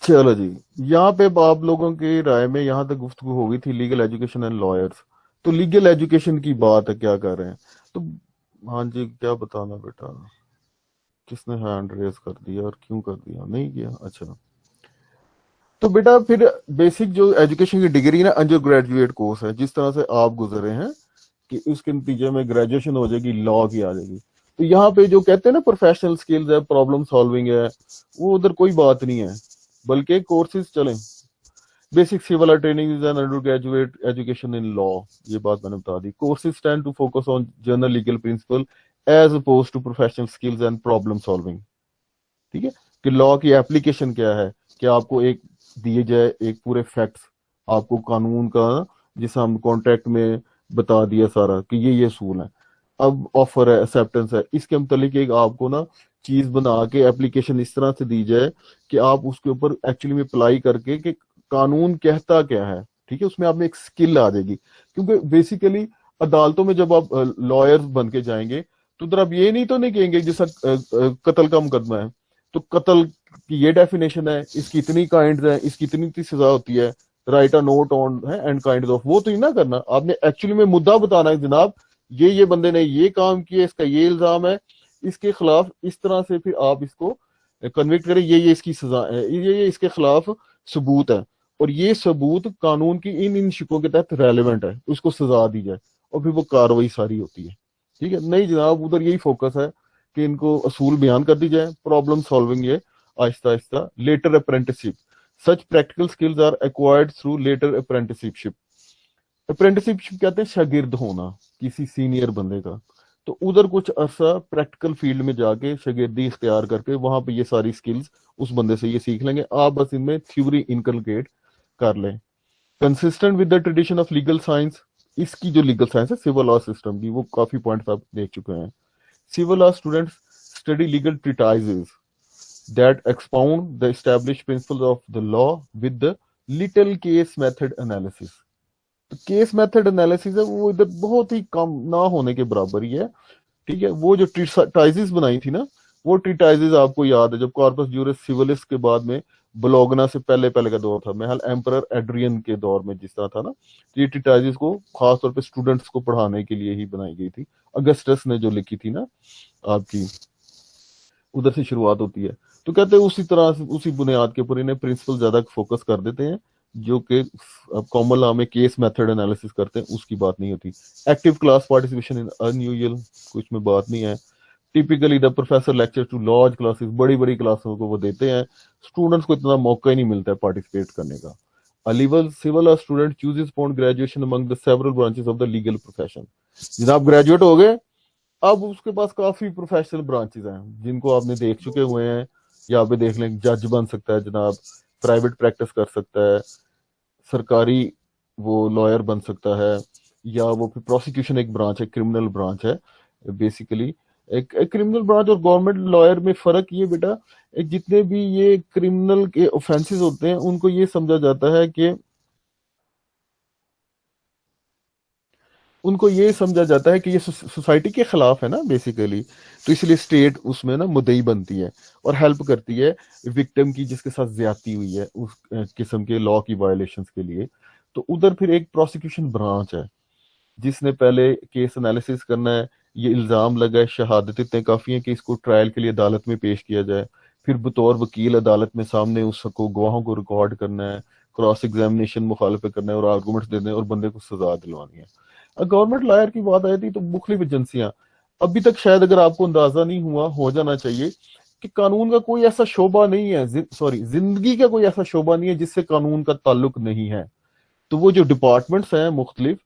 चलो जी, यहाँ पे अब आप लोगों की राय में यहाँ तक गुफ्तगू हो गई थी लीगल एजुकेशन एंड लॉयर्स। तो लीगल एजुकेशन की बात है, क्या कर रहे हैं? तो हाँ जी, क्या बताना बेटा? किसने हैंड रेस कर दिया और क्यों कर दिया? नहीं किया, अच्छा। तो बेटा फिर बेसिक जो एजुकेशन की डिग्री ना, अंडर ग्रेजुएट कोर्स है, जिस तरह से आप गुजरे हैं कि उसके नतीजे में ग्रेजुएशन हो जाएगी, लॉ की आ जाएगी। तो यहाँ पे जो कहते हैं ना प्रोफेशनल स्किल्स है, प्रॉब्लम सॉल्विंग है, वो उधर कोई बात नहीं है, बल्कि कोर्सेज चलें। Basic civil training is an undergraduate education in law, ये बात मैंने बता दी। Courses tend to focus on general legal principle as opposed to professional skills and problem solving. ठीक है, कि लॉ की एप्लीकेशन क्या है, कि आपको एक दिए जाए एक पूरे फैक्ट्स, आपको कानून का, जिसे हम कॉन्ट्रैक्ट में बता दिया सारा कि ये असूल है, अब ऑफर है, एक्सेप्टेंस है, इसके मतलब एक आपको ना चीज बना के एप्लीकेशन इस तरह से दी जाए कि आप उसके ऊपर एक्चुअली में अप्लाई करके कि कानून कहता क्या है। ठीक है, उसमें आप में एक स्किल आ जाएगी, क्योंकि बेसिकली अदालतों में जब आप लॉयर्स बन के जाएंगे तो उधर आप ये नहीं तो नहीं कहेंगे जैसा कत्ल का मुकदमा है तो कत्ल की ये डेफिनेशन है, इसकी इतनी काइंड है, इसकी इतनी इतनी सजा होती है, राइट अ नोट ऑन है एंड काइंड ऑफ, वो तो नहीं ना करना। आपने एक्चुअली में मुद्दा बताना है, जनाब ये बंदे ने ये काम किया, इसका ये इल्जाम है, इसके खिलाफ इस तरह से फिर आप इसको कन्विक्ट करें, ये इसकी सजा है, ये इसके खिलाफ सबूत है, और ये सबूत कानून की इन इन शिकों के तहत रेलिवेंट है, उसको सजा दी जाए, और फिर वो कार्रवाई सारी होती है। ठीक है, नहीं जनाब, उधर यही फोकस है कि इनको असूल बयान कर दी जाए, प्रॉब्लम सॉल्विंग ये आहिस्ता आहिस्ता। Letter apprenticeship, such practical skills are acquired through letter apprenticeship. Apprenticeship कहते हैं शागिर्द होना किसी सीनियर बंदे का। तो उधर कुछ अरसा प्रैक्टिकल फील्ड में जाके शागिर्दी इख्तियार करके वहां पे ये सारी स्किल्स उस बंदे से ये सीख लेंगे, आप बस इनमें थ्योरी इनकलकेट कर लें। Consistent with the tradition of legal science, इसकी जो लीगल साइंस है सिविल लॉ सिस्टम की, वो काफी पॉइंट्स आप देख चुके हैं। Civil law students study legal treatises that expound the established principles of the law with the little case method analysis। तो केस मेथड एनालिसिस है वो इधर बहुत ही कम, ना होने के बराबर ही है। ठीक है, वो जो ट्रीटाइजेस बनाई थी ना, वो ट्रीटाइजेस आपको याद है जब कॉर्पस ज्यूरिस सिविलिस के बाद में ब्लोगना से पहले पहले का दौर था, महल एम्परर एड्रियन के दौर में जिस तरह था ना, तो ये ट्रीटाइजेस को खास तौर पे स्टूडेंट्स को पढ़ाने के लिए ही बनाई गई थी। अगस्टस ने जो लिखी थी ना आपकी, उधर से शुरुआत होती है। तो कहते हैं उसी तरह से उसी बुनियाद के ऊपर इन्हें प्रिंसिपल ज्यादा फोकस कर देते हैं, जो कि कॉमन लॉ में केस मेथड एनालिसिस करते हैं उसकी बात नहीं होती। Active class participation in unusual, कुछ में बात नहीं है। Typically the professor lecture to large classes, बड़ी बड़ी क्लासों को वो देते हैं, स्टूडेंट्स को इतना मौका ही नहीं मिलता है पार्टिसिपेट करने का। A level civil law student chooses upon graduation among the several branches of the legal profession। जब आप ग्रेजुएट हो गए, अब उसके पास काफी प्रोफेशनल ब्रांचेस हैं जिनको आपने देख चुके हुए हैं। यहाँ पे देख लें, जज बन सकता है जनाब, प्राइवेट प्रैक्टिस कर सकता है, सरकारी वो लॉयर बन सकता है, या वो फिर प्रोसिक्यूशन एक ब्रांच है, क्रिमिनल ब्रांच है बेसिकली। एक क्रिमिनल ब्रांच और गवर्नमेंट लॉयर में फर्क ये बेटा, एक जितने भी ये क्रिमिनल के ऑफेंसेस होते हैं उनको ये समझा जाता है कि उनको ये समझा जाता है कि ये सोसाइटी के खिलाफ है ना बेसिकली, तो इसलिए स्टेट उसमें ना मुद्दई बनती है और हेल्प करती है विक्टिम की जिसके साथ ज्यादती हुई है उस किस्म के लॉ की वायलेशंस के लिए। तो उधर फिर एक प्रोसिक्यूशन ब्रांच है जिसने पहले केस एनालिसिस करना है, ये इल्जाम लगा है, शहादत इतने काफी है कि इसको ट्रायल के लिए अदालत में पेश किया जाए, फिर बतौर वकील अदालत में सामने उसको गवाहों को रिकॉर्ड करना है, क्रॉस एग्जामिनेशन मुखालफे करना है और आर्गूमेंट्स देने हैं और बंदे को सजा दिलवानी है। गवर्नमेंट लॉयर की बात आई थी तो मुख्तलिफ एजेंसियां, अभी तक शायद अगर आपको अंदाजा नहीं हुआ हो जाना चाहिए कि कानून का कोई ऐसा शोबा नहीं है, सॉरी जिंदगी का कोई ऐसा शोबा नहीं है जिससे कानून का ताल्लुक नहीं है। तो वो जो डिपार्टमेंट्स हैं मुख्तलिफ,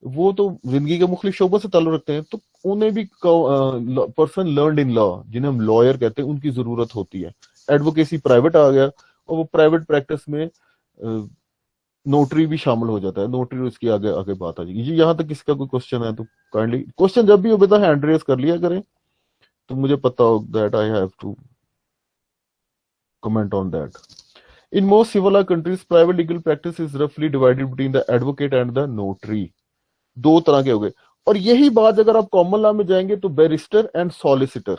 वो तो जिंदगी के मुख्तलिफ शोबों से ताल्लुक रखते हैं, तो उन्हें भी पर्सन लर्नड इन लॉ जिन्हें हम लॉयर कहते हैं उनकी जरूरत होती है। एडवोकेसी प्राइवेट आ गया और वो प्राइवेट प्रैक्टिस में नोटरी भी शामिल हो जाता है, नोटरी उसकी आगे आगे बात आ जाएगी जी। यहाँ तक किसका कोई क्वेश्चन है तो काइंडली क्वेश्चन जब भी हो बेटा हैंड रेस कर लिया करें, तो मुझे पता हो that I have to comment on that. In most civil countries private legal practice is रफली divided between the advocate and the notary. दो तरह के हो गए। और यही बात अगर आप कॉमन लॉ में जाएंगे तो बैरिस्टर एंड सॉलिसिटर,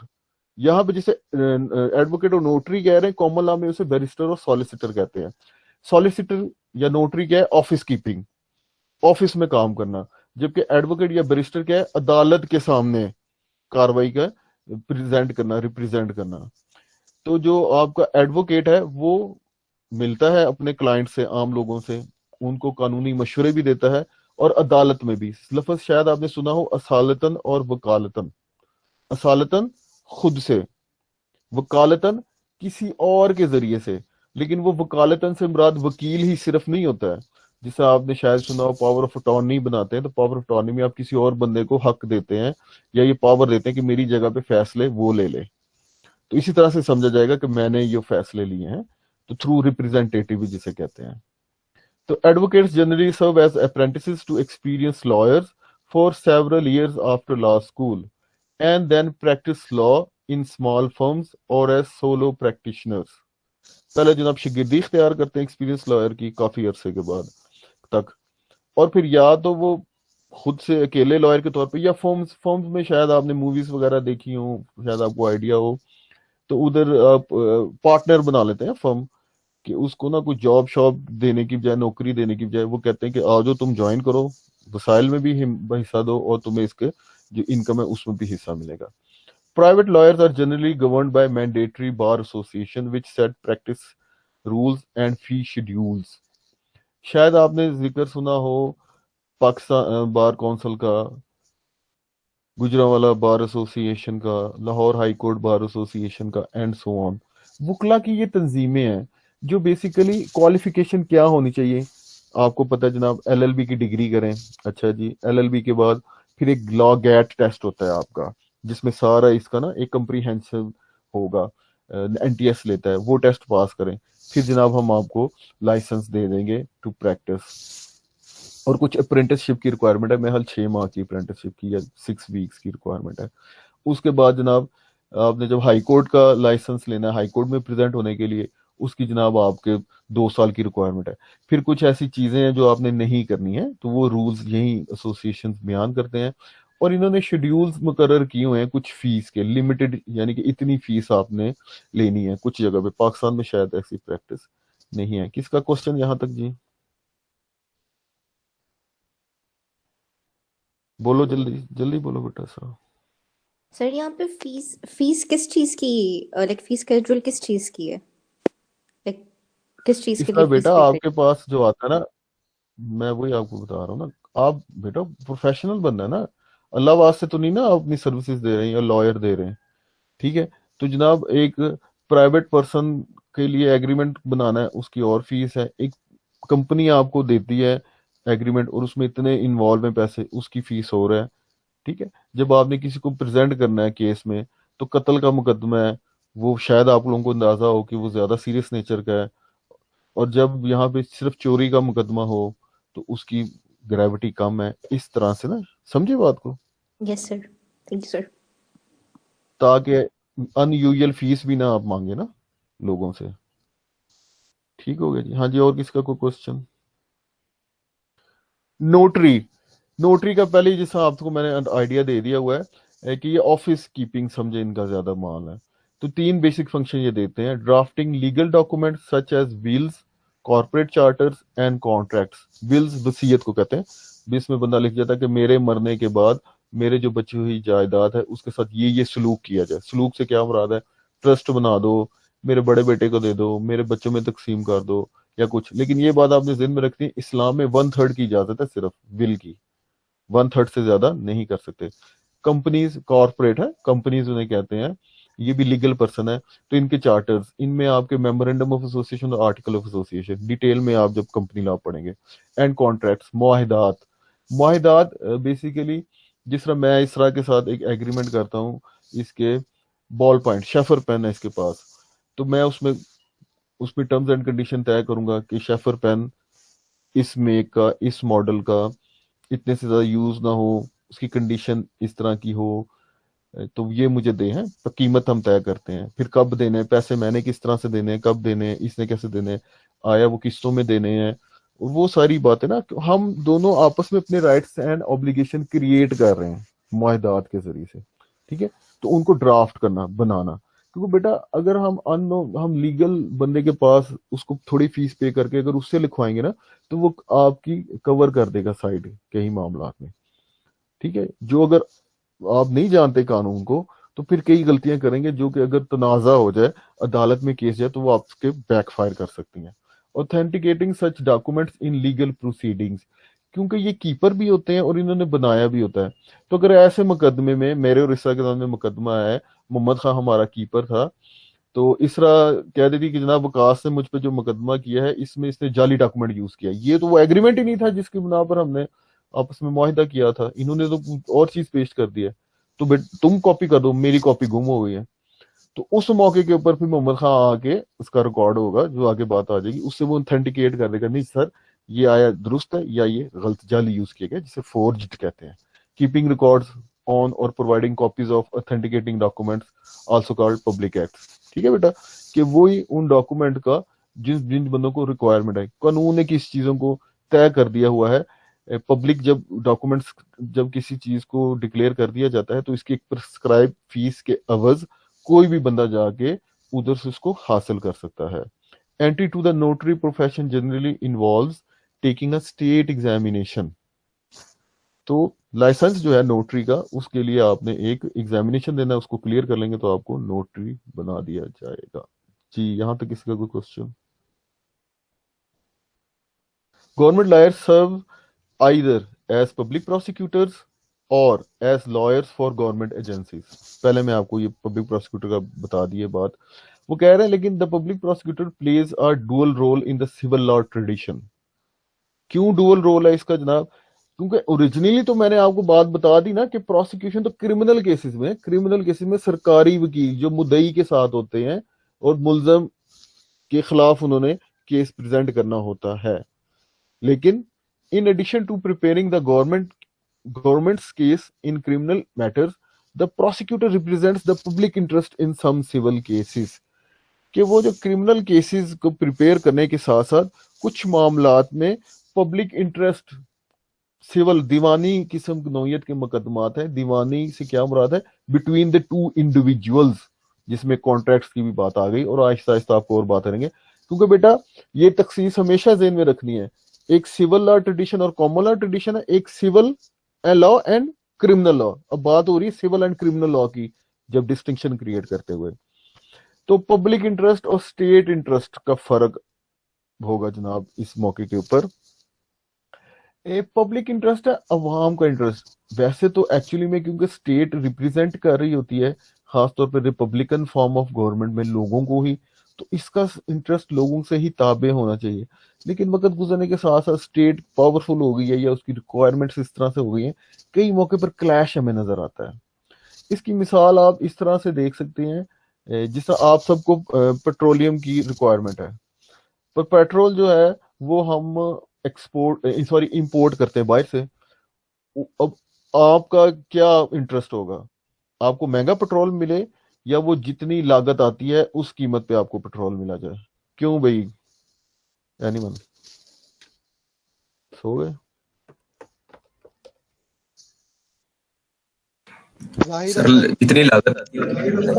यहाँ पे जैसे एडवोकेट और नोटरी कह रहे हैं, कॉमन लॉ में उसे बैरिस्टर और सॉलिसिटर कहते हैं। सॉलिसिटर या नोटरी क्या है? ऑफिस कीपिंग, ऑफिस में काम करना। जबकि एडवोकेट या बैरिस्टर क्या है? अदालत के सामने कार्रवाई का प्रेजेंट करना, रिप्रेजेंट करना। तो जो आपका एडवोकेट है वो मिलता है अपने क्लाइंट से, आम लोगों से, उनको कानूनी मशवरे भी देता है, और अदालत में भी। लफ्ज शायद आपने सुना हो, असालतन और वकालतन। असालतन खुद से, वकालतन किसी और के जरिए से। लेकिन वो वकालतन से मुराद वकील ही सिर्फ नहीं होता है। जिसे आपने शायद सुना हो, पावर ऑफ अटॉर्नी बनाते हैं, तो पावर ऑफ अटॉर्नी में आप किसी और बंदे को हक देते हैं या ये पावर देते हैं कि मेरी जगह पे फैसले वो ले ले। तो इसी तरह से समझा जाएगा कि मैंने ये फैसले लिए हैं। तो थ्रू रिप्रेजेंटेटिव जिसे कहते हैं। तो advocates generally serve as apprentices to experience lawyers for several years after law school and then practice law in small firms or as solo practitioners. पहले जनाब शिगिर्दी इख्तियार करते हैं एक्सपीरियंस लॉयर की काफी अरसे के बाद तक, और फिर या तो वो खुद से अकेले लॉयर के तौर पे, या फर्म्स फर्म्स में शायद आपने मूवीज वगैरह देखी हो, शायद आपको आइडिया हो, तो उधर आप पार्टनर बना लेते हैं फर्म, कि उसको ना कुछ जॉब शॉब देने की बजाय, नौकरी देने की बजाय, वो कहते हैं कि आओ जो तुम ज्वाइन करो, वसाइल में भी हिस्सा दो, और तुम्हें इसके जो इनकम है उसमें भी हिस्सा मिलेगा। Private lawyers are generally governed by mandatory bar association which set practice rules and fee schedules. शायद आपने जिक्र सुना हो पाकिस्तान बार काउंसिल का, गुजरांवाला बार एसोसिएशन का, Lahore high court bar association का, एंड सो ऑन। वकला की ये तंजीमें हैं जो बेसिकली क्वालिफिकेशन क्या होनी चाहिए। आपको पता है जनाब, एलएलबी की डिग्री करें, अच्छा जी, एलएलबी के बाद फिर एक लॉ गैट टेस्ट होता है आपका, जिसमें सारा इसका ना एक कंप्रीहेंसिव होगा, एनटीएस लेता है, वो टेस्ट पास करें, फिर जनाब हम आपको लाइसेंस दे देंगे टू प्रैक्टिस। और कुछ अप्रेंटिसशिप की रिक्वायरमेंट है, मेरे 6 माह की अप्रेंटिसशिप की या 6 वीक्स की रिक्वायरमेंट है। उसके बाद जनाब आपने जब हाई कोर्ट का लाइसेंस लेना है, हाई कोर्ट में प्रेजेंट होने के लिए, उसकी जनाब आपके 2 साल की रिक्वायरमेंट है। फिर कुछ ऐसी चीजें हैं जो आपने नहीं करनी है, तो वो रूल्स यही एसोसिएशन बयान करते हैं। और इन्होंने शेड्यूल्स मुकर्रर किए हुए हैं कुछ फीस के, लिमिटेड, यानी कि इतनी फीस आपने लेनी है। कुछ जगह पे, पाकिस्तान में शायद ऐसी प्रैक्टिस नहीं है। किसका क्वेश्चन यहाँ तक जी? बोलो जल्दी जल्दी बोलो बेटा साहब। सर यहाँ पे फीस फीस किस चीज की, लाइक फीस शेड्यूल किस चीज की है, लाइक किस चीज के लिए इसका फीस बेटा पे आपके पास जो आता है ना, मैं वही आपको बता रहा हूँ ना, आप बेटा प्रोफेशनल बनना है ना, अल्लाह वास्ते तो नहीं ना आप अपनी सर्विसेज दे रहे हैं या लॉयर दे रहे हैं, ठीक है? तो जनाब एक प्राइवेट पर्सन के लिए एग्रीमेंट बनाना है, उसकी और फीस है। एक कंपनी आपको देती है एग्रीमेंट, और उसमें इतने इन्वॉल्व हैं पैसे, उसकी फीस हो रहा है, ठीक है? जब आपने किसी को प्रेजेंट करना है केस में, तो कत्ल का मुकदमा है, वो शायद आप लोगों को अंदाजा हो कि वो ज्यादा सीरियस नेचर का है। और जब यहाँ पे सिर्फ चोरी का मुकदमा हो, तो उसकी ग्रेविटी कम है। इस तरह से ना, समझे बात को? Yes sir, thank you sir. ताकि अनयूजुअल फीस भी ना आप मांगे ना लोगों से। ठीक हो गया जी? हाँ जी, और किसका कोई क्वेश्चन? नोटरी, नोटरी का पहले ही जैसा आपको मैंने आइडिया दे दिया हुआ है कि ये ऑफिस कीपिंग समझे इनका ज्यादा माल है। तो 3 बेसिक फंक्शन ये देते हैं: drafting legal document such as wills, corporate charters and contracts. Wills वसीयत को कहते हैं, जिसमें बंदा लिख जाता है कि मेरे मरने के बाद मेरे जो बची हुई जायदाद है उसके साथ ये सलूक किया जाए। सलूक से क्या मुराद है? ट्रस्ट बना दो, मेरे बड़े बेटे को दे दो, मेरे बच्चों में तकसीम कर दो, या कुछ। लेकिन ये बात आपने जिन में रखनी है, इस्लाम में 1/3 की इजाजत है सिर्फ विल की, 1/3 से ज्यादा नहीं कर सकते। कंपनीज कॉर्पोरेट है, कंपनीज उन्हें कहते हैं, ये भी लीगल पर्सन है। तो इनके चार्टर्स, इनमें आपके मेमोरेंडम ऑफ एसोसिएशन और आर्टिकल ऑफ एसोसिएशन, डिटेल में आप जब कंपनी लॉ पढ़ेंगे। एंड कॉन्ट्रैक्ट्स, मुआहिदात। मुआहिदात बेसिकली जिस तरह मैं इसरा के साथ एक एग्रीमेंट करता हूँ, इसके बॉल पॉइंट शेफर पेन है इसके पास, तो मैं उसमें उसमें टर्म्स एंड कंडीशन तय करूंगा कि शेफर पेन इस मेक का, इस मॉडल का, इतने से ज्यादा यूज ना हो, उसकी कंडीशन इस तरह की हो, तो ये मुझे दे हैं। तो कीमत हम तय करते हैं, फिर कब देने हैं पैसे, मैंने किस तरह से देने हैं, कब देने हैं, इसने कैसे देने हैं, आया वो किस्तों में देने हैं। और वो सारी बातें ना, हम दोनों आपस में अपने राइट्स एंड ऑब्लिगेशन क्रिएट कर रहे हैं मुआहदात के जरिए से, ठीक है? तो उनको ड्राफ्ट करना, बनाना। क्योंकि बेटा अगर हम लीगल बंदे के पास उसको थोड़ी फीस पे करके अगर उससे लिखवाएंगे ना, तो वो आपकी कवर कर देगा साइड कई मामलात में। ठीक है, जो अगर आप नहीं जानते कानून को, तो फिर कई गलतियां करेंगे जो कि अगर तनाजा हो जाए, अदालत में केस जाए, तो वो आपके बैकफायर कर सकती हैं। Authenticating such documents in legal proceedings, क्योंकि ये कीपर भी होते हैं और इन्होंने बनाया भी होता है। तो अगर ऐसे मुकदमे में, मेरे और इसरा के सामने मुकदमा है, मोहम्मद खान हमारा कीपर था, तो इसरा कह देती कि जनाब वकास ने मुझ पे जो मुकदमा किया है इसमें इसने जाली डॉक्यूमेंट यूज किया, ये तो वो एग्रीमेंट ही नहीं था जिसकी बिना पर हमने आपस में मुआहिदा किया था, इन्होंने तो कुछ और चीज पेश कर दी है। तो तुम कॉपी कर दो, मेरी कॉपी गुम हो गई है। तो उस मौके के ऊपर फिर मोहम्मद खान आके उसका रिकॉर्ड होगा, जो आगे बात आ जाएगी, उससे वो ऑथेंटिकेट कर देगा, नहीं सर ये आया दुरुस्त है या ये गलत जाली यूज किया गया, जिसे फोर्ज्ड कहते हैं। कीपिंग रिकॉर्ड्स ऑन और providing copies of authenticating documents also called public acts. ठीक है बेटा, कि वही उन डॉक्यूमेंट का जिन जिन बंदों को रिक्वायरमेंट है, कानून ने किस चीजों को तय कर दिया हुआ है। पब्लिक जब डॉक्यूमेंट्स, जब किसी चीज को डिक्लेयर कर दिया जाता है, तो इसकी एक प्रिस्क्राइब फीस के अवज कोई भी बंदा जाके उधर से उसको हासिल कर सकता है। Entry to the notary profession generally involves taking a state examination. तो लाइसेंस जो है नोटरी का, उसके लिए आपने एक एग्जामिनेशन देना है, उसको क्लियर कर लेंगे तो आपको नोटरी बना दिया जाएगा। जी, यहां तक किसी का कोई question? Government lawyers serve either as public prosecutors or as lawyers for government agencies. पहले मैं आपको ये पब्लिक प्रोसिक्यूटर का बता दिए बात। वो कह रहे हैं लेकिन the public prosecutor plays a dual role in the civil law tradition. क्यों डुअल रोल है इसका जनाब? क्योंकि ओरिजिनली तो मैंने आपको बात बता दी ना कि प्रोसिक्यूशन तो क्रिमिनल केसेस में, क्रिमिनल केसेस में सरकारी वकील जो मुद्दई के साथ होते हैं और मुलजम के खिलाफ उन्होंने केस प्रेजेंट करना होता है। लेकिन in addition to preparing the government's case in criminal matters, the prosecutor represents the public interest in some civil cases। कि वो जो क्रिमिनल केसेस को प्रिपेयर करने के साथ साथ कुछ मामलात में पब्लिक इंटरेस्ट, सिविल दीवानी किस्म की नौयत के मुकदमात हैं। दीवानी से क्या मुराद है? बिटवीन द टू इंडिविजुअल्स, जिसमें कॉन्ट्रैक्ट्स की भी बात आ गई, और आहिस्ता आहिस्ता आपको और बात करेंगे। क्योंकि बेटा ये तखसीस हमेशा ज़हन में रखनी है, एक सिविल लॉ ट्रेडिशन और कॉमन लॉ ट्रेडिशन है, एक civil law and criminal law. अब बात हो रही है सिविल एंड क्रिमिनल लॉ की, जब डिस्टिंक्शन क्रिएट करते हुए। तो पब्लिक इंटरेस्ट और स्टेट इंटरेस्ट का फर्क होगा जनाब इस मौके के ऊपर। पब्लिक इंटरेस्ट है अवाम का इंटरेस्ट। वैसे तो एक्चुअली में क्योंकि स्टेट रिप्रेजेंट कर रही होती है खासतौर पर रिपब्लिकन फॉर्म ऑफ गवर्नमेंट में लोगों को ही, तो इसका इंटरेस्ट लोगों से ही ताबे होना चाहिए। लेकिन वक्त गुजरने के साथ साथ स्टेट पावरफुल हो गई है या उसकी रिक्वायरमेंट्स इस तरह से हो गई हैं, कई मौके पर क्लैश हमें नजर आता है। इसकी मिसाल आप इस तरह से देख सकते हैं, जिस तरह आप सबको पेट्रोलियम की रिक्वायरमेंट है, पर पेट्रोल जो है वो हम इंपोर्ट करते हैं बाहर से। अब आपका क्या इंटरेस्ट होगा? आपको महंगा पेट्रोल मिले या वो जितनी लागत आती है उस कीमत पे आपको पेट्रोल मिला जाए? क्यों भाई? एनीवन? सो गए? सर इतनी लागत आती है उतनी मिलना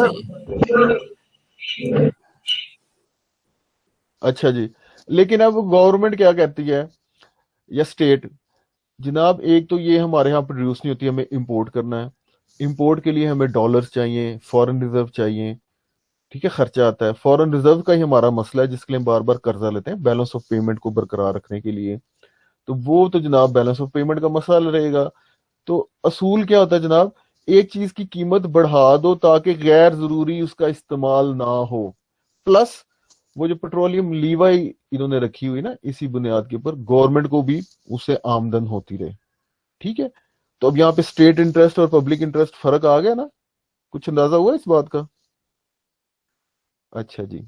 चाहिए। अच्छा जी, लेकिन अब गवर्नमेंट क्या कहती है या स्टेट? जनाब एक तो ये हमारे यहाँ प्रोड्यूस नहीं होती, हमें इंपोर्ट करना है। इंपोर्ट के लिए हमें डॉलर्स चाहिए, फॉरेन रिजर्व चाहिए। ठीक है, खर्चा आता है। फॉरेन रिजर्व का ही हमारा मसला है जिसके लिए हम बार बार कर्जा लेते हैं बैलेंस ऑफ पेमेंट को बरकरार रखने के लिए। तो वो तो जनाब बैलेंस ऑफ पेमेंट का मसला रहेगा। तो असूल क्या होता है जनाब? एक चीज की कीमत बढ़ा दो ताकि गैर जरूरी उसका इस्तेमाल ना हो। प्लस वो जो पेट्रोलियम लीवाई इन्होंने रखी हुई ना, इसी बुनियाद के ऊपर गवर्नमेंट को भी उससे आमदन होती रहे। ठीक है, तो अब यहाँ पे स्टेट इंटरेस्ट और पब्लिक इंटरेस्ट फर्क आ गया ना? कुछ अंदाजा हुआ इस बात का? अच्छा जी,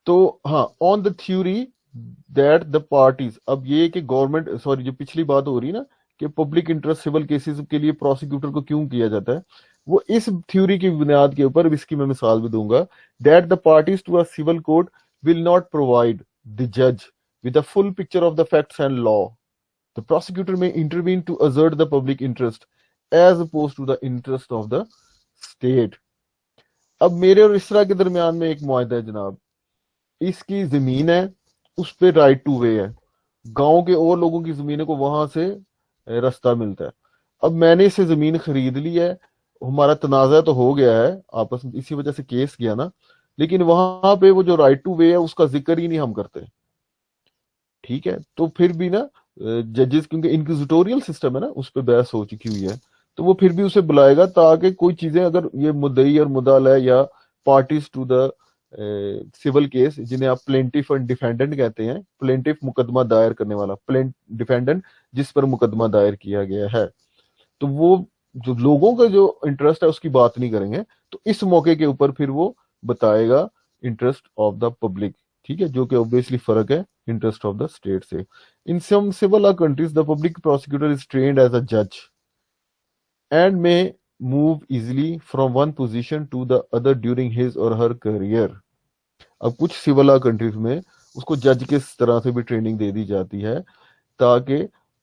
तो हाँ, on the theory that the parties, अब ये कि गवर्नमेंट, सॉरी जो पिछली बात हो रही है ना कि पब्लिक इंटरेस्ट सिविल केसेस के लिए प्रोसिक्यूटर को क्यों किया जाता है, वो इस थ्योरी की बुनियाद के ऊपर, इसकी मैं मिसाल भी दूंगा, that the parties to a civil court will not provide the जज with a full picture of the facts and law. The prosecutor may intervene to assert the public interest as opposed to the interest of the state. अब मेरे और इसरा के दरमियान में एक मुआहदा है जनाब, इसकी जमीन है, उस पे राइट टू वे है, गांव के और लोगों की जमीनों को वहां से रास्ता मिलता है। अब मैंने इससे जमीन खरीद ली है, हमारा तनाज़ा तो हो गया है आपस में, इसी वजह से केस किया ना, लेकिन वहां पे वो जो राइट टू वे है उसका जिक्र ही नहीं हम करते। ठीक है, तो फिर भी ना जजेस, क्योंकि इंक्विजिटोरियल सिस्टम है ना, उस पर बहस हो चुकी हुई है, तो वो फिर भी उसे बुलाएगा ताकि कोई चीजें, अगर ये मुद्दई और मुद्दाल है या parties to the civil case, जिन्हें आप प्लेंटिफ और डिफेंडेंट कहते हैं, प्लेंटिफ मुकदमा दायर करने वाला, डिफेंडेंट जिस पर मुकदमा दायर किया गया है, तो वो जो लोगों का जो इंटरेस्ट है उसकी बात नहीं करेंगे, तो इस मौके के ऊपर फिर वो बताएगा इंटरेस्ट ऑफ द पब्लिक। ठीक है, जो कि ऑब्वियसली फर्क है इंटरेस्ट ऑफ द स्टेट से। In some civil law countries the public prosecutor is trained as a जज and may move easily from one position to the other during his or her career. अब कुछ civil law countries में उसको जज के तरह से भी ट्रेनिंग दे दी जाती है, ताकि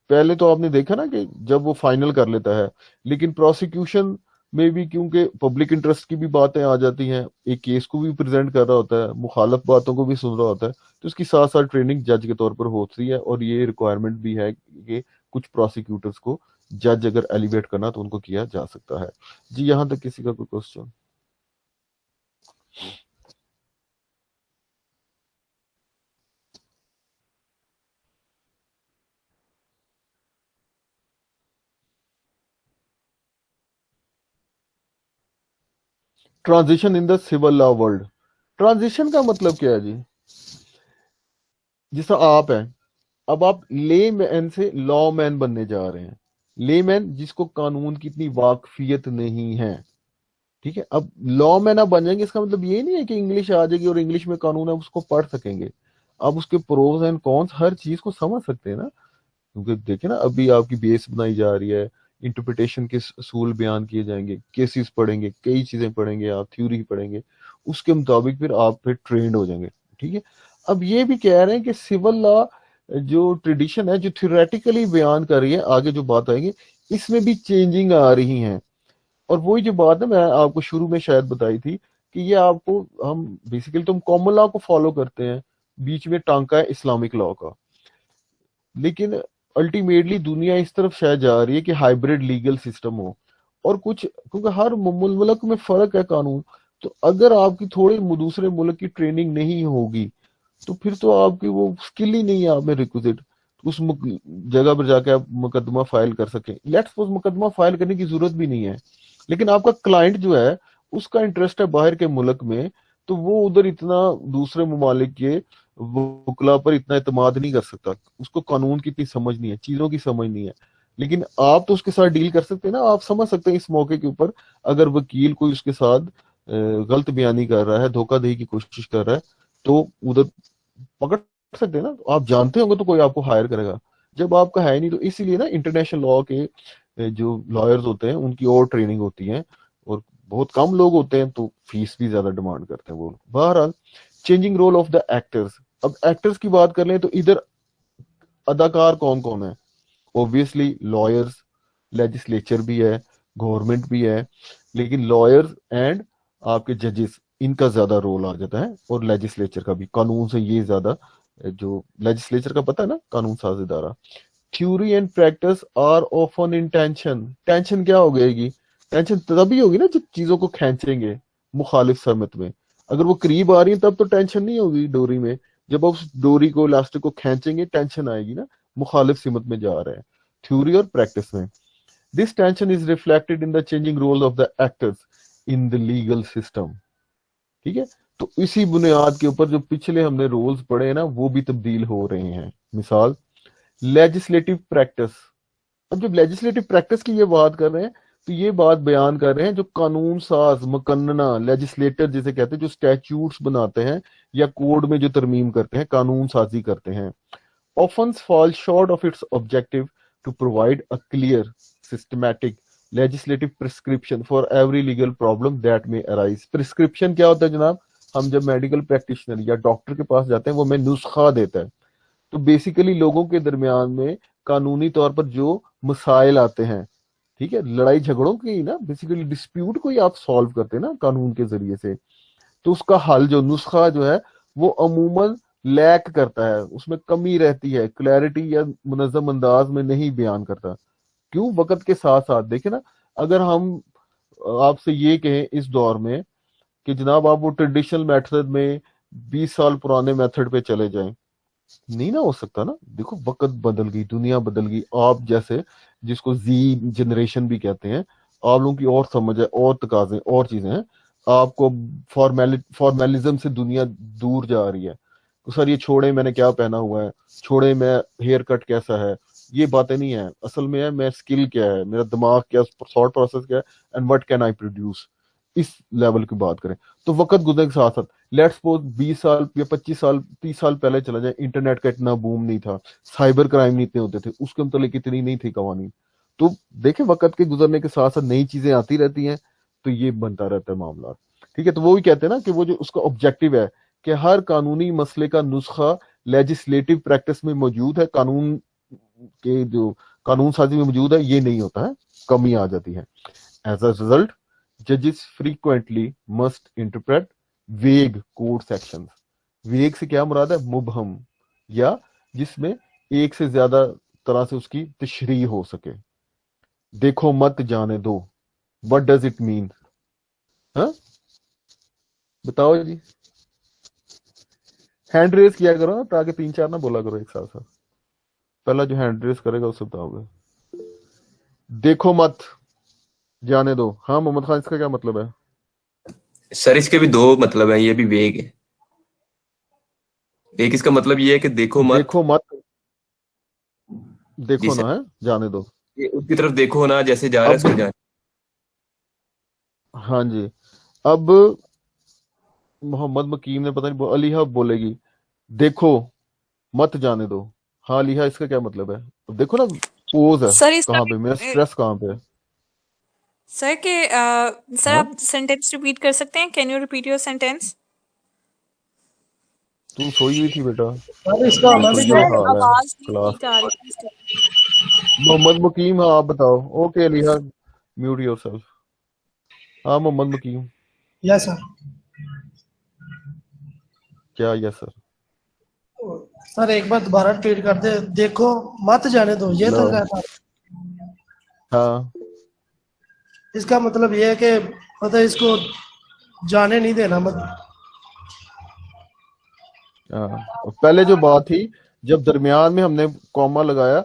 पहले तो आपने देखा ना कि जब वो फाइनल कर लेता है, लेकिन प्रोसिक्यूशन में भी क्योंकि पब्लिक इंटरेस्ट की भी बातें आ जाती हैं, एक केस को भी प्रेजेंट कर रहा होता है, मुखालफ बातों को भी सुन रहा होता है, तो उसकी साथ साथ ट्रेनिंग जज के तौर पर होती है, और ये रिक्वायरमेंट भी है कि कुछ प्रोसिक्यूटर्स को जज अगर एलिवेट करना तो उनको किया जा सकता है। जी, यहां तक किसी का कोई question? Transition in the civil law world. Transition का मतलब क्या है जी? जैसा आप हैं, अब आप ले मैन से लॉ मैन बनने जा रहे हैं। ले मैन जिसको कानून की इतनी वाकफियत नहीं है, ठीक है, अब लॉ मैन आप बन जाएंगे, इसका मतलब ये नहीं है कि इंग्लिश आ जाएगी और इंग्लिश में कानून है उसको पढ़ सकेंगे। आप उसके प्रोज एंड कॉन्स हर चीज को समझ सकते हैं ना, क्योंकि देखिए ना, अभी आपकी बेस बनाई जा रही है, इंटरप्रिटेशन के असूल बयान किए जाएंगे, केसेस पढ़ेंगे, कई चीजें पढ़ेंगे, आप थ्योरी पढ़ेंगे, उसके मुताबिक फिर आप फिर ट्रेंड हो जाएंगे। ठीक है, अब ये भी कह रहे हैं कि सिविल लॉ जो ट्रेडिशन है, जो थ्योरेटिकली बयान कर रही है, आगे जो बात आएगी इसमें भी चेंजिंग आ रही है। और वही जो बात है मैं आपको शुरू में शायद बताई थी कि ये आपको, हम बेसिकली तो हम कॉमन लॉ को फॉलो करते हैं, बीच में टांका है इस्लामिक लॉ का, लेकिन अल्टीमेटली दुनिया इस तरफ शायद जा रही है कि हाइब्रिड लीगल सिस्टम हो, और कुछ क्योंकि हर मुल्क में फर्क है कानून, तो अगर आपकी थोड़ी दूसरे मुल्क की ट्रेनिंग नहीं होगी तो फिर तो आपकी वो स्किल ही नहीं है आप में रिक्विजिट, उस जगह पर जाके आप मुकदमा फाइल कर सकें। लेट्स सपोज मुकदमा फाइल करने की जरूरत भी नहीं है, लेकिन आपका क्लाइंट जो है उसका इंटरेस्ट है बाहर के मुल्क में, तो वो उधर इतना दूसरे ममालिक के वकला पर इतना एतमाद नहीं कर सकता, उसको कानून की इतनी समझ नहीं है, चीजों की समझ नहीं है। लेकिन आप तो उसके साथ डील कर सकते हैं ना, आप समझ सकते हैं इस मौके के ऊपर, अगर वकील कोई उसके साथ गलत बयानी कर रहा है, धोखाधड़ी की कोशिश कर रहा है, तो उधर पकड़ सकते हैं ना, तो आप जानते होंगे तो कोई आपको हायर करेगा। जब आपका है नहीं, तो इसीलिए ना इंटरनेशनल लॉ के जो लॉयर्स होते हैं उनकी और ट्रेनिंग होती है, और बहुत कम लोग होते हैं तो फीस भी ज्यादा डिमांड करते हैं वो। बहरहाल, changing role of the actors. अब एक्टर्स की बात कर लें तो इधर अदाकार कौन कौन है? ऑब्वियसली लॉयर्स, लेजिस्लेचर भी है, गवर्नमेंट भी है, लेकिन लॉयर्स एंड आपके जजेस, इनका ज्यादा रोल आ जाता है, और लेजिस्लेचर का भी, कानून से ये ज्यादा, जो लेजिस्लेचर का पता है ना, कानून साज इदारा। Theory and practice are often in tension. Tension क्या हो गएगी? टेंशन तभी होगी ना जब चीजों को खींचेंगे मुखालिफ समत में। अगर वो करीब आ रही है तब तो टेंशन नहीं होगी डोरी में, जब आप उस डोरी को, इलास्टिक को खींचेंगे टेंशन आएगी ना, मुखालिफ सिमत में जा रहे हैं, थ्योरी और प्रैक्टिस में। This tension is reflected in the changing role of the actors in the legal system. ठीक है, तो इसी बुनियाद के ऊपर जो पिछले हमने रोल्स पढ़े हैं ना, वो भी तब्दील हो रहे हैं। मिसाल, लेजिस्लेटिव प्रैक्टिस। अब जब लेजिस्लेटिव प्रैक्टिस की ये बात कर रहे हैं, तो ये बात बयान कर रहे हैं जो कानून साज, मुकन्ना, लेजिस्लेटर जिसे कहते हैं, जो स्टैट्यूट्स बनाते हैं या कोड में जो तरमीम करते हैं, कानून साजी करते हैं, often fall short of its objective to provide a clear, systematic, legislative prescription for every legal problem that may arise. Prescription क्या होता है जनाब? हम जब मेडिकल प्रैक्टिशनर या डॉक्टर के पास जाते हैं, वो हमें नुस्खा देता है। तो बेसिकली लोगों के दरमियान में कानूनी तौर पर जो मसाइल आते हैं, ठीक है, लड़ाई झगड़ों की ना, बेसिकली डिस्प्यूट को ही आप सॉल्व करते हैं ना कानून के जरिए से, तो उसका हल जो नुस्खा जो है वो अमूमन लैक करता है, उसमें कमी रहती है, क्लैरिटी या मुनज़्ज़म अंदाज में नहीं बयान करता। क्यों? वक्त के साथ साथ देखे ना, अगर हम आपसे ये कहें इस दौर में कि जनाब आप वो ट्रेडिशनल मेथड में 20 साल पुराने मेथड पे चले जाएं, नहीं ना हो सकता ना। देखो वक्त बदल गई, दुनिया बदल गई, आप जैसे जिसको जी जनरेशन भी कहते हैं, आप लोगों की और समझ है, और तकाजे और चीजें हैं, आपको फॉर्मेलिज्म से दुनिया दूर जा रही है। तो सर ये छोड़े मैंने क्या पहना हुआ है, छोड़े मैं हेयर कट कैसा है, ये बातें नहीं है। असल में है मैं स्किल क्या है, मेरा दिमाग क्या, थॉट प्रोसेस क्या है, and what can I produce, इस लेवल की बात करें। तो वक्त गुजरने के साथ साथ लेट्स सपोज 20 साल या 25 साल 30 साल पहले चला जाए, इंटरनेट का इतना बूम नहीं था, साइबर क्राइम नहीं इतने होते थे, उसके मतलब इतनी नहीं थी कवानीन। तो देखें वक्त के गुजरने के साथ साथ नई चीजें आती रहती हैं, तो ये बनता रहता है मामला। ठीक है, तो वो भी कहते हैं ना कि वो जो उसका ऑब्जेक्टिव है कि हर कानूनी मसले का नुस्खा लेजिस्लेटिव प्रैक्टिस में मौजूद है, कानून के जो कानून साजी में मौजूद है, ये नहीं होता है, कमी आ जाती है। एज अ रिजल्ट जजेस फ्रीक्वेंटली मस्ट इंटरप्रेट वेग कोड सेक्शंस। वेग से क्या मुराद है? मुबहम, या जिसमें एक से ज्यादा तरह से उसकी तशरीह हो सके। देखो मत जाने दो, व्हाट डज इट मीन? हाँ बताओ जी, हैंड रेस किया करो ना, ताकि 3-4 ना बोला करो एक साथ साथ। पहला जो हैंड रेस करेगा उससे बताओगे। देखो मत जाने दो, हाँ मोहम्मद खान, इसका क्या मतलब है? सर इसके भी दो मतलब है, ये भी वेग है। एक इसका मतलब ये है कि देखो मत। देखो मत, जी देखो सर, ना है, जाने दो। ये उसकी तरफ देखो ना, जैसे जा रहा है अब उसको जाने। हाँ जी, अब मोहम्मद मकीम ने पता नहीं अलीहा बोलेगी देखो मत जाने दो, हाँ अलीहा इसका क्या मतलब है? अब देखो ना, पोज है सर इसका कहाँ पे, मेरा स्ट्रेस कहाँ पे है? सर के सर हाँ आप सेंटेंस रिपीट कर सकते हैं? Can you repeat your sentence? तू सोई हुई थी बेटा, सर इसका नहीं तो मतलब ये सर, हाल है आवाज नहीं क्लास। ठीक आ रही है इसका। मोहम्मद मकीम, हाँ आप बताओ। Okay Aliha, mute yourself. हाँ मोहम्मद मकीम, यस सर। क्या? Yes sir. सर एक बार दोबारा रिपीट कर दे, देखो मत जाने दो, ये लो, तो कहता। हाँ इसका मतलब ये है कि मतलब इसको जाने नहीं देना, मत। हाँ। और पहले जो बात थी, जब दरमियान में हमने कॉमा लगाया,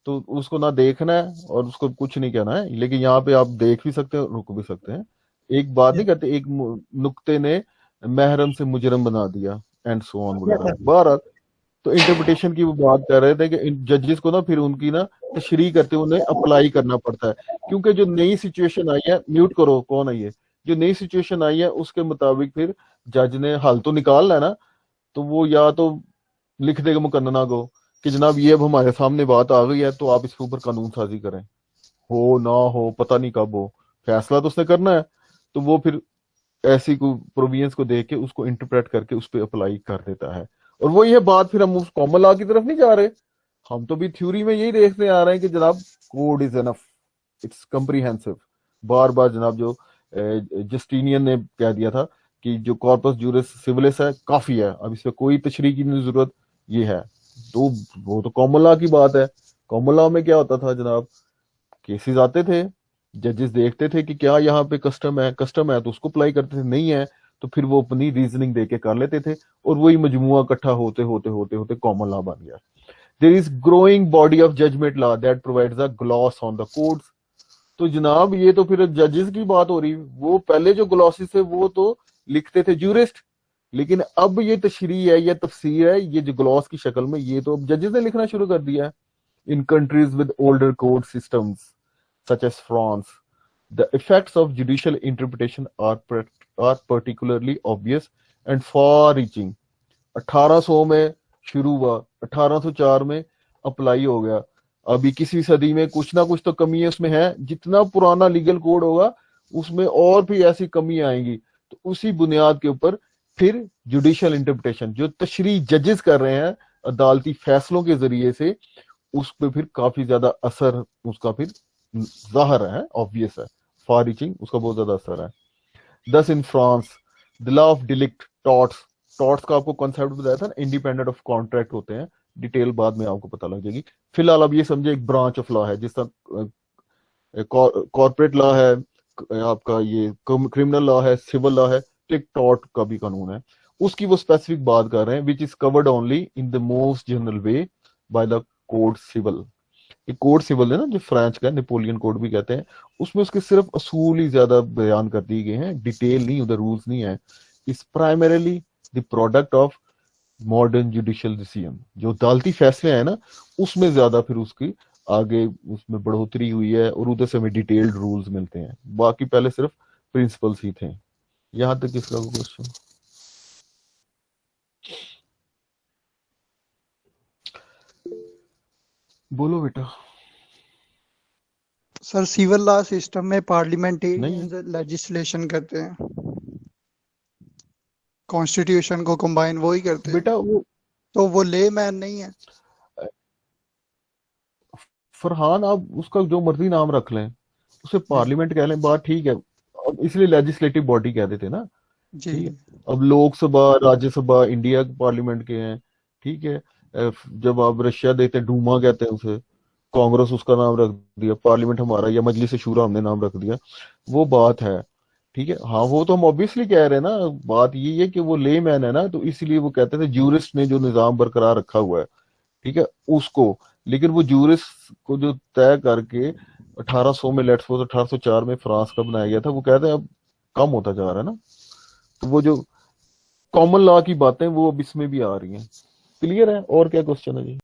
तो उसको ना देखना है और उसको कुछ नहीं कहना है, लेकिन यहाँ पे आप देख भी सकते हैं, रुक भी सकते हैं। एक बात नहीं कहते, एक नुक्ते ने महरम से मुजरम बना दिया, एंड सो ऑन यस वगैरह। सर। बहरहाल तो इंटरप्रिटेशन की वो बात कर रहे थे कि जजेस को ना फिर उनकी ना तशरीह करते हुए उन्हें अप्लाई करना पड़ता है, क्योंकि जो नई सिचुएशन आई है, म्यूट करो कौन है ये, जो नई सिचुएशन आई है उसके मुताबिक फिर जज ने हल तो निकालना है ना। तो वो या तो लिख देगा मुकन्ना को कि जनाब ये अब हमारे सामने बात आ गई है, तो आप इसके ऊपर कानून साजी करें, हो ना हो पता नहीं कब हो, फैसला तो उसने करना है। तो वो फिर ऐसी को प्रोविजंस को देख के उसको इंटरप्रेट करके उस पर अप्लाई कर देता है। और वो ये बात फिर हम उस कॉमन लॉ की तरफ नहीं जा रहे, हम तो भी थ्योरी में यही देखते आ रहे हैं कि जनाब code is enough, it's comprehensive. बार बार जनाब जो जस्टिनियन ने कह दिया था कि जो कॉर्पस जूरिस सिविलिस है काफी है, अब इस पर कोई तशरीह की नहीं जरूरत, ये है। तो वो तो कॉमन लॉ की बात है। कॉमन लॉ में क्या होता था जनाब, केसेस आते थे, जजेस देखते थे कि क्या यहाँ पे कस्टम है तो उसको अप्लाई करते थे, नहीं है तो फिर वो अपनी रीजनिंग देके कर लेते थे, और वही मजमुआ इकट्ठा होते होते होते होते कॉमन लॉ बन गया। There is growing body of judgment law that provides a gloss on the codes. तो जनाब ये तो फिर जजेस की बात हो रही, वो पहले जो ग्लॉसिस है वो तो लिखते थे जूरिस्ट, लेकिन अब ये तशरीह है या तफसीर है, ये जो ग्लॉस की शक्ल में, ये तो अब जजेस ने लिखना शुरू कर दिया है। In countries with older code systems such as France, the effects of judicial interpretation are particularly obvious and far-reaching. 1800 में शुरू हुआ, 1804 में अप्लाई हो गया, अभी किसी सदी में कुछ ना कुछ तो कमी है उसमें है, जितना पुराना लीगल कोड होगा उसमें और भी ऐसी कमी आएंगी। तो उसी बुनियाद के ऊपर फिर जुडिशियल इंटरप्रिटेशन जो तशरीह जजेस कर रहे हैं अदालती फैसलों के जरिए से, उस पर फिर काफी ज्यादा असर उसका फिर जाहिर है, ऑब्वियस है, फार रीचिंग, उसका बहुत ज्यादा असर है। Thus in France the law of delict torts, torts का आपको कॉन्सेप्ट बताया था ना, इंडिपेंडेंट ऑफ कॉन्ट्रैक्ट होते हैं, डिटेल बाद में आपको पता लग जाएगी। फिलहाल अब ये समझे एक ब्रांच ऑफ लॉ है, जिस तरह कॉर्पोरेट लॉ है, आपका ये क्रिमिनल लॉ है, सिविल लॉ है, तो एक टॉर्ट का भी कानून है, उसकी वो स्पेसिफिक बात कर रहे हैं, which is covered only in the most general way by the code civil. ये कोड सिविल है ना, जो फ्रांस का नेपोलियन कोड भी कहते हैं, उसमें उसके सिर्फ असूल ही ज्यादा बयान कर दिए गए हैं, डिटेल नहीं, उधर रूल्स नहीं है। इस primarily the product of modern judicial decision, जो अदालती फैसले हैं ना, उसमें ज्यादा फिर उसकी आगे उसमें बढ़ोतरी हुई है, और उधर से हमें डिटेल्ड रूल्स मिलते हैं, बाकी पहले सिर्फ प्रिंसिपल्स ही थे। यहां तक किसका क्वेश्चन? बोलो बेटा। सर सिविल लॉ सिस्टम में नहीं पार्लियामेंटेरियंस लेजिस्लेशन करते हैं, कॉन्स्टिट्यूशन को कंबाइन वो ही करते हैं, बेटा वो तो वो ले मैन नहीं है। फरहान, आप उसका जो मर्जी नाम रख लें, उसे पार्लियामेंट कह लें, बात ठीक है, अब इसलिए लेजिस्लेटिव बॉडी कह देते ना, जी ठीक है। अब लोकसभा, राज्यसभा इंडिया के पार्लियामेंट के हैं, ठीक है। जब आप रशिया देते हैं, डूमा कहते हैं उसे, कांग्रेस उसका नाम रख दिया, पार्लियामेंट हमारा या मजलिस शूरा हमने नाम रख दिया, वो बात है, ठीक है। हाँ, वो तो हम ऑब्वियसली कह रहे हैं ना, बात ये है कि वो ले मैन है ना, तो इसलिए वो कहते थे जूरिस्ट ने जो निजाम बरकरार रखा हुआ है, ठीक है, उसको। लेकिन वो जूरिस्ट को जो तय करके 1800 में, लेट्स सपोज 1804 में फ्रांस का बनाया गया था, वो कहते हैं अब कम होता जा रहा है ना, तो वो जो कॉमन लॉ की बातें वो अब इसमें भी आ रही हैं। क्लियर है? और क्या क्वेश्चन है जी?